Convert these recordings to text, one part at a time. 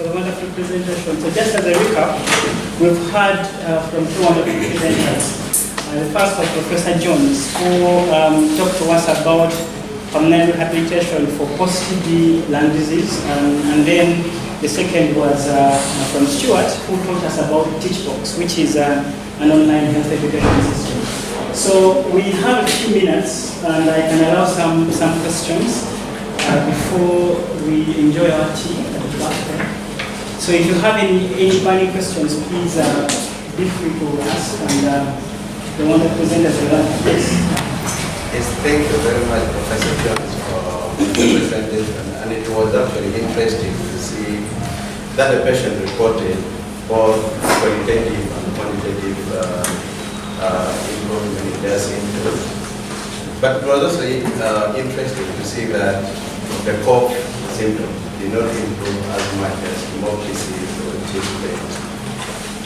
for the wonderful presentation. So just as a recap, we've heard from two wonderful presenters. The first was Professor Jones, who talked to us about pulmonary rehabilitation for post-TB lung disease. And then the second was from Stuart, who taught us about Teachbox, which is an online health education system. So we have a few minutes, and I can allow some questions before we enjoy our tea at the back. So if you have any burning questions, please be free to ask, and the one that presenters will answer. Yes, thank you very much, Professor Jones, for the presentation. And it was actually interesting to see that the patient reported both qualitative and quantitative improvement in their symptoms. But it was also interesting to see that the cough symptoms did not improve as much as hemoptysis or chest pains.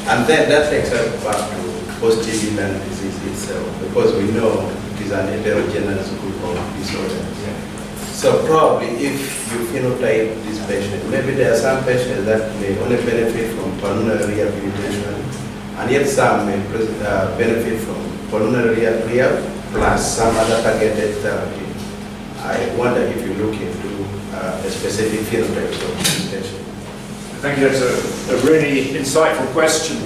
And then that takes us back to post-TB lung disease itself, because we know it is an heterogeneous group of disorders. Yeah. So probably if you phenotype this patient, maybe there are some patients that may only benefit from pulmonary rehabilitation, and yet some may benefit from pulmonary rehab plus some other targeted therapy. I wonder if you look into a specific phenotype of this patient. Thank you. That's a really insightful question.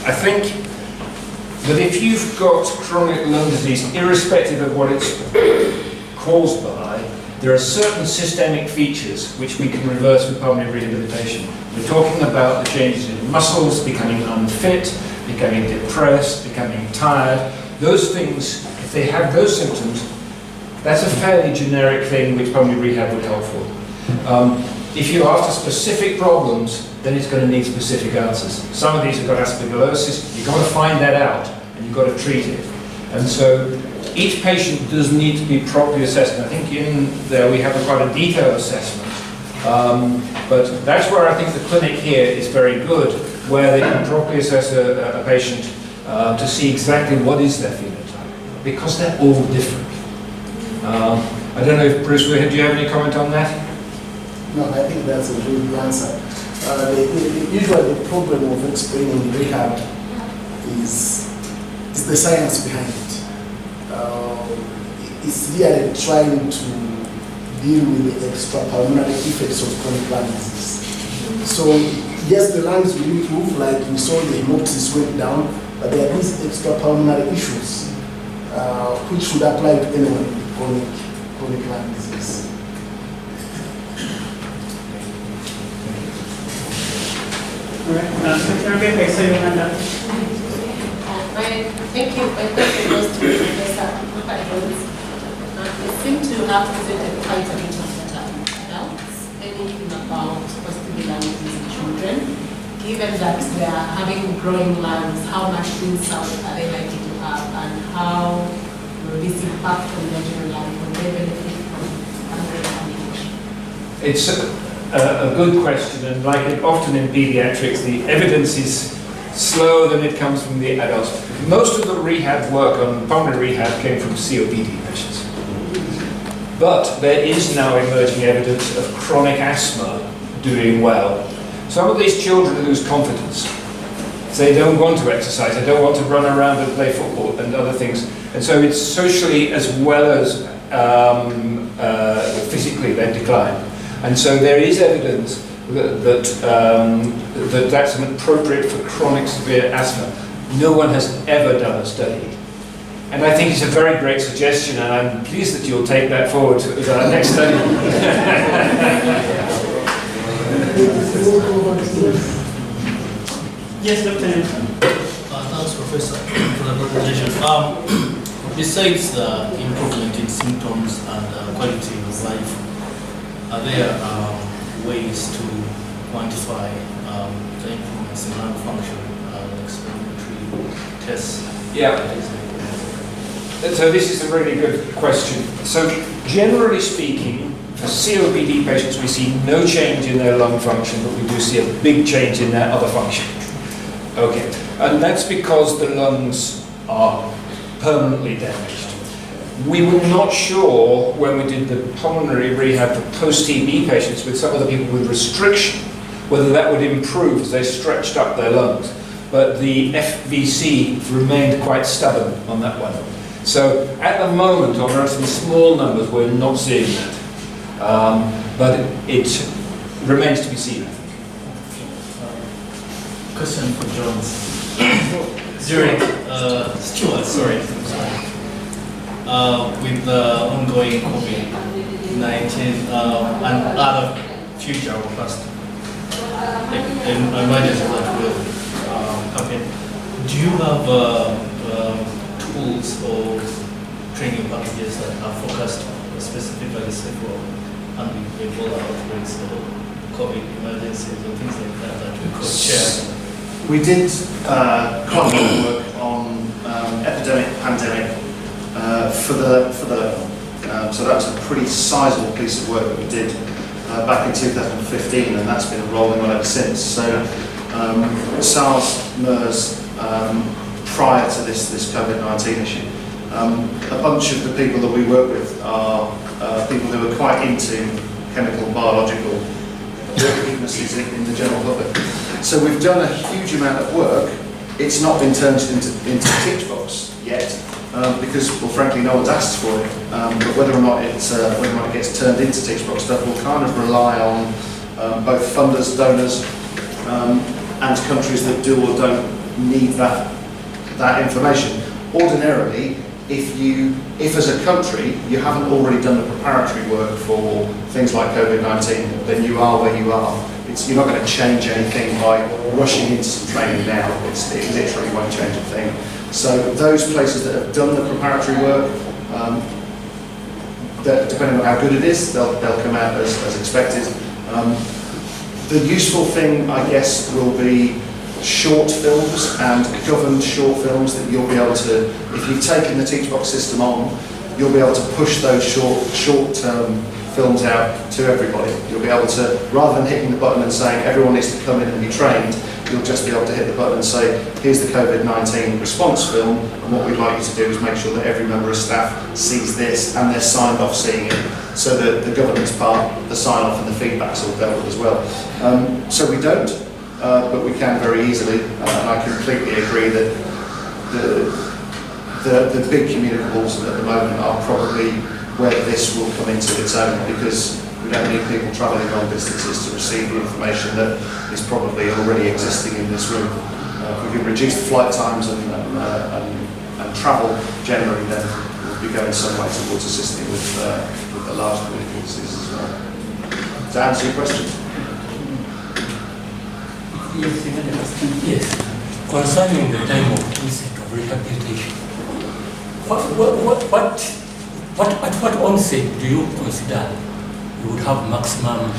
I think that if you've got chronic lung disease, irrespective of what it's caused by, there are certain systemic features which we can reverse with pulmonary rehabilitation. We're talking about the changes in muscles, becoming unfit, becoming depressed, becoming tired. Those things, if they have those symptoms, that's a fairly generic thing which pulmonary rehab would help for. If you're after specific problems, then it's going to need specific answers. Some of these have got aspergillosis. You've got to find that out, and you've got to treat it. And so each patient does need to be properly assessed. And I think in there we have quite a detailed assessment. But that's where I think the clinic here is very good, where they can properly assess a patient to see exactly what is their phenotype, because they're all different. I don't know if Bruce, do you have any comment on that? No, I think that's a good answer. Usually the problem of explaining rehab is the science behind it. It's really trying to deal with the extrapulmonary effects of chronic lung disease. So yes, the lungs will improve, like we saw the hemoptysis went down, but there are these extrapulmonary issues which should apply to anyone with chronic lung disease. All right, Rebecca, I saw your hand up. Thank you. My question goes to Professor Jones. You seem to have presented quite a bit of adults, anything about post-TB lung disease in children. Given that they are having growing lungs, how much MESAU are they likely to have, and how will this impact on their general life? Will they benefit from rehabilitation? It's a good question, and like it often in pediatrics, the evidence is slower than it comes from the adults. Most of the rehab work on pulmonary rehab came from COPD patients. But there is now emerging evidence of chronic asthma doing well. Some of these children lose confidence. They don't want to exercise, they don't want to run around and play football and other things. And so it's socially as well as physically they decline. And so there is evidence that that's appropriate for chronic severe asthma. No one has ever done a study. And I think it's a very great suggestion, and I'm pleased that you'll take that forward as our next study. Yes, Dr. Nelson. Thanks, Professor, for the presentation. Besides the improvement in symptoms and quality of life, are there ways to quantify the improvements in lung function, experimentary tests? Yeah. So this is a really good question. So generally speaking, for COPD patients, we see no change in their lung function, but we do see a big change in their other function. Okay, and that's because the lungs are permanently damaged. We were not sure when we did the pulmonary rehab for post-TB patients with some of the people with restriction, whether that would improve as they stretched up their lungs. But the FVC remained quite stubborn on that one. So at the moment, on relatively small numbers, we're not seeing that. But it remains to be seen, I think. Question for John. During Stuart, sorry. With the ongoing COVID-19 and other future or past emergencies that will happen, do you have tools or training packages that are focused specifically for handling Ebola outbreaks or COVID emergencies or things like that that we could share? We did quite a lot of work on epidemic, pandemic for the level. So that's a pretty sizable piece of work that we did back in 2015, and that's been rolling on ever since. So SARS, MERS, prior to this COVID-19 issue, a bunch of the people that we work with are people who are quite into chemical, biological weaknesses in the general public. So we've done a huge amount of work. It's not been turned into tick box yet, because, well, frankly, no one's asked for it. But whether or not it gets turned into tick box stuff will kind of rely on both funders, donors, and countries that do or don't need that information. Ordinarily, if as a country you haven't already done the preparatory work for things like COVID-19, then you are where you are. You're not going to change anything by rushing into some training now. It literally won't change a thing. So those places that have done the preparatory work, depending on how good it is, they'll come out as expected. The useful thing, I guess, will be short films and governed short films that you'll be able to, if you've taken the Teachbox system on, you'll be able to push those short-term films out to everybody. You'll be able to, rather than hitting the button and saying everyone needs to come in and be trained, you'll just be able to hit the button and say, here's the COVID-19 response film, and what we'd like you to do is make sure that every member of staff sees this and they're signed off seeing it, so that the governance part, the sign-off and the feedback's all dealt with as well. So we don't, but we can very easily, and I completely agree that the big communicables at the moment are probably where this will come into its own, because we don't need people travelling long distances to receive the information that is probably already existing in this room. If we can reduce the flight times and travel generally, then we'll be going some way towards assisting with the large communicable diseases as well. Does that answer your question? Yes. Concerning the time of onset of rehabilitation, at what onset do you consider you would have maximum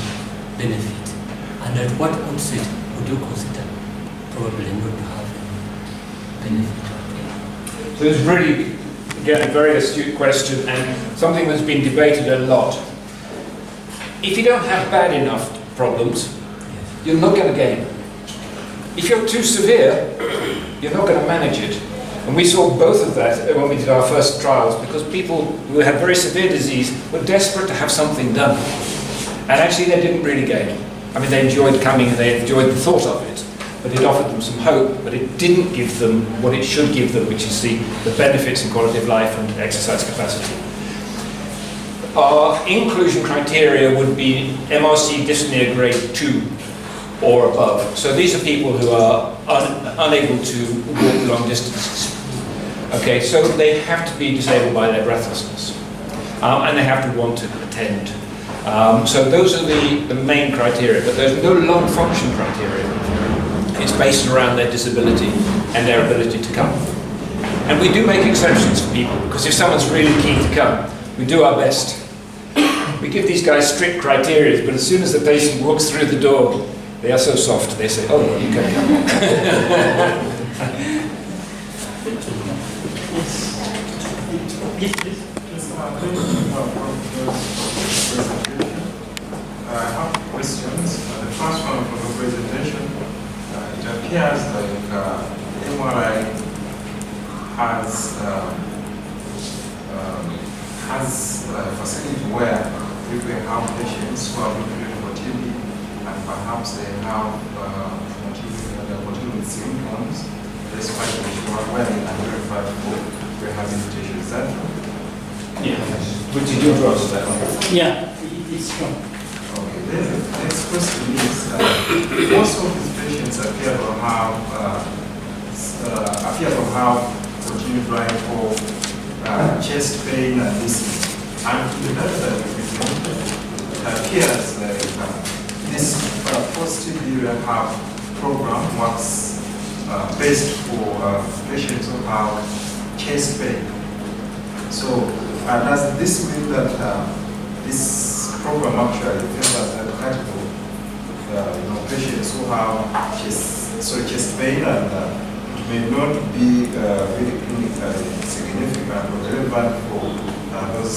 benefit, and at what onset would you consider probably not to have any benefit? So it's really, again, a very astute question, and something that's been debated a lot. If you don't have bad enough problems, you're not going to gain. If you're too severe, you're not going to manage it. And we saw both of that when we did our first trials, because people who had very severe disease were desperate to have something done. And actually they didn't really gain. I mean, they enjoyed coming and they enjoyed the thought of it, but it offered them some hope, but it didn't give them what it should give them, which is the benefits in quality of life and exercise capacity. Our inclusion criteria would be MRC dyspnea grade 2 or above. So these are people who are unable to walk long distances. Okay, so they have to be disabled by their breathlessness, and they have to want to attend. So those are the main criteria, but there's no lung function criteria. It's based around their disability and their ability to come. And we do make exceptions for people, because if someone's really keen to come, we do our best. We give these guys strict criteria, but as soon as the patient walks through the door, they are so soft, they say, oh, well, you can come. I have questions. The first one from the presentation, it appears like MRI has a facility where people have patients who are looking for TB and perhaps they have continuing symptoms, despite when identified for rehabilitation. Is that true? Yeah. Would you do answer that one? Yeah, it's true. Okay, then the next question is, most of these patients appear to have continued drive for chest pain and dyspnea. And to the level that we presented, it appears like this positive rehab program works best for patients who have chest pain. So does this mean that this program actually favors that category, patients who have chest pain and may not be really clinically significant or relevant for those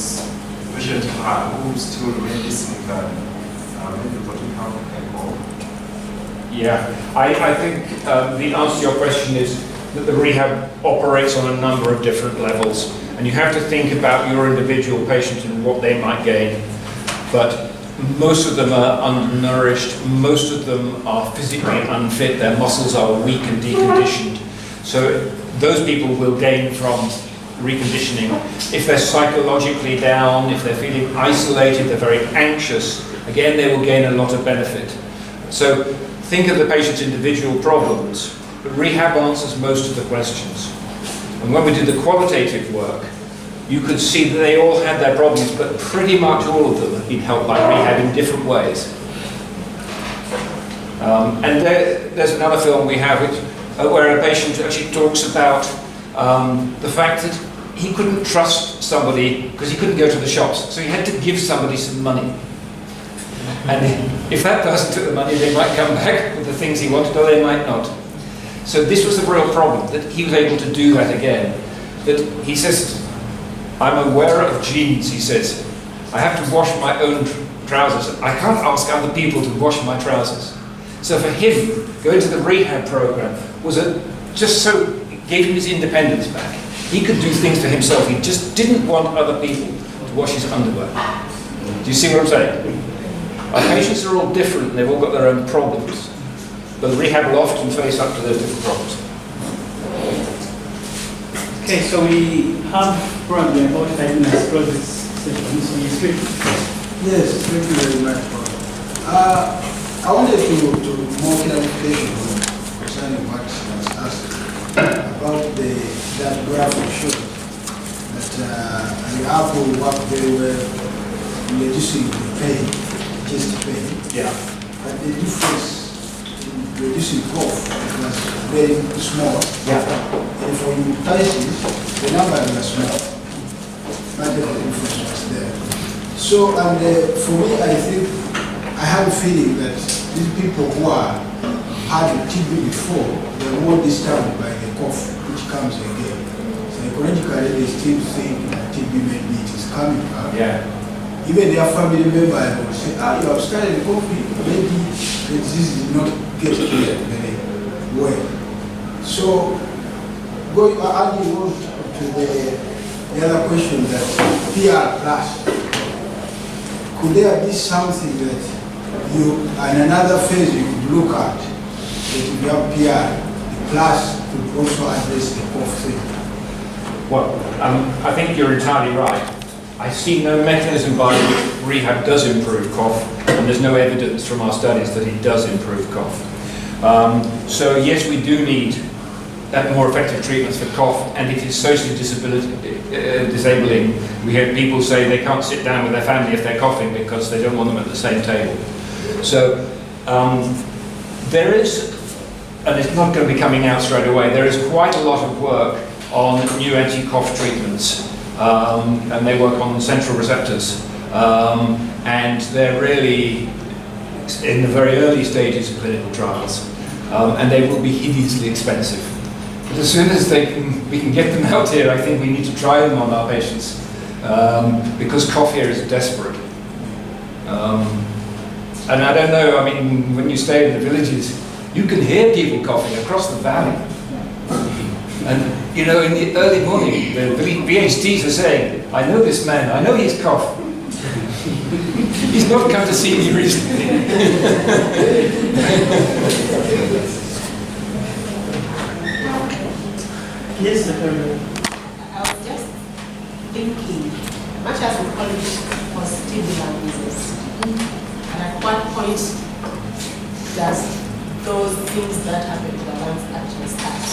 patients who still remain dyspneic and maybe bottom how can go? Yeah, I think the answer to your question is that the rehab operates on a number of different levels, and you have to think about your individual patient and what they might gain. But most of them are undernourished, most of them are physically unfit, their muscles are weak and deconditioned. So those people will gain from reconditioning. If they're psychologically down, if they're feeling isolated, they're very anxious, again they will gain a lot of benefit. So think of the patient's individual problems, but rehab answers most of the questions. And when we did the qualitative work, you could see that they all had their problems, but pretty much all of them have been helped by rehab in different ways. And there's another film we have where a patient actually talks about the fact that he couldn't trust somebody because he couldn't go to the shops, so he had to give somebody some money. And if that person took the money, they might come back with the things he wanted, or they might not. So this was the real problem, that he was able to do that again. That he says, I'm aware of genes, he says. I have to wash my own trousers. I can't ask other people to wash my trousers. So for him, going to the rehab program was just so gave him his independence back. He could do things for himself. He just didn't want other people to wash his underwear. Do you see what I'm saying? Our patients are all different and they've all got their own problems. But the rehab will often face up to those different problems. Okay, so we have probably about 5 minutes for this session, so you speak. Yes, thank you very much. I wanted to more clarification concerning what was asked about that graph that showed that the apple worked very well in reducing the pain, chest pain. Yeah. But the difference in reducing cough was very small. Yeah. And for pulmonary, the numbers are small. But the difference was there. So, and for me, I think I have a feeling that these people who are had TB before, they're more disturbed by the cough which comes again. Psychologically, they still think that TB maybe it is coming back. Yeah. Even their family members will say, you have started coughing, maybe the disease did not get cleared very well. So, going on to the other question that PR plus, could there be something that you, in another phase you could look at, that if you have PR, the plus could also address the cough thing? Well, I think you're entirely right. I see no mechanism by which rehab does improve cough, and there's no evidence from our studies that it does improve cough. So yes, we do need more effective treatments for cough, and it is socially disabling. We hear people say they can't sit down with their family if they're coughing because they don't want them at the same table. So there is, and it's not going to be coming out straight away, there is quite a lot of work on new anti-cough treatments, and they work on central receptors, and they're really in the very early stages of clinical trials, and they will be hideously expensive. But as soon as we can get them out here, I think we need to try them on our patients, because cough here is desperate. And I don't know, I mean, when you stay in the villages, you can hear people coughing across the valley. And, you know, in the early morning, the VHTs are saying, I know this man, I know his cough. He's not come to see me recently. Yes, Dr. I was just thinking, much as we call it post-tubercular disease, and at what point does those things that happen to the lungs actually start?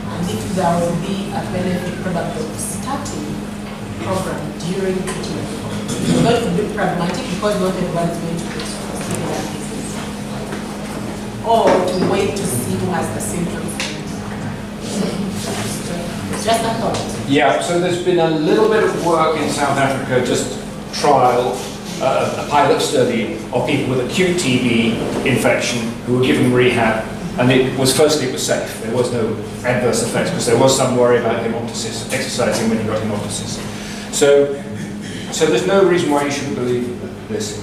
And if there will be a benefit product of starting program during treatment. We're going to be pragmatic because not everyone is going to get post-tubercular disease. Or to wait to see who has the symptoms. Just a thought. Yeah, so there's been a little bit of work in South Africa, just trial, a pilot study of people with acute TB infection who were given rehab, and it was safe. There was no adverse effects because there was some worry about hemoptysis, exercising when you got hemoptysis. So there's no reason why you shouldn't believe this.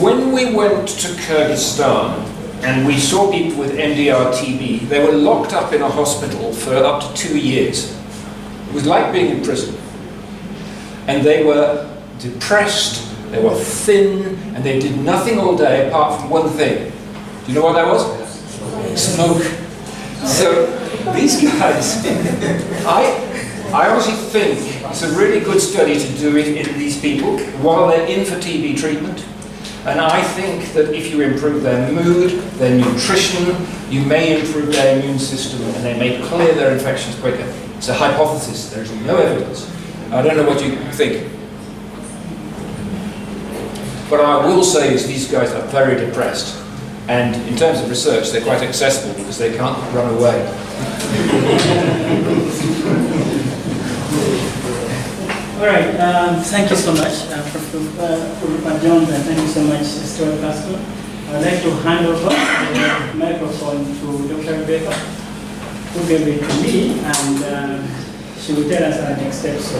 When we went to Kyrgyzstan, and we saw people with MDR TB, they were locked up in a hospital for up to 2 years. It was like being in prison. And they were depressed, they were thin, and they did nothing all day apart from one thing. Do you know what that was? Smoke. So these guys, I honestly think it's a really good study to do it in these people while they're in for TB treatment. And I think that if you improve their mood, their nutrition, you may improve their immune system and they may clear their infections quicker. It's a hypothesis, there's no evidence. I don't know what you think. What I will say is these guys are very depressed. And in terms of research, they're quite accessible because they can't run away. All right, thank you so much, Professor Jones, and thank you so much, Stuart Pascal. I'd like to hand over the microphone to Dr. Rebecca, who gave it to me, and she will tell us our next steps.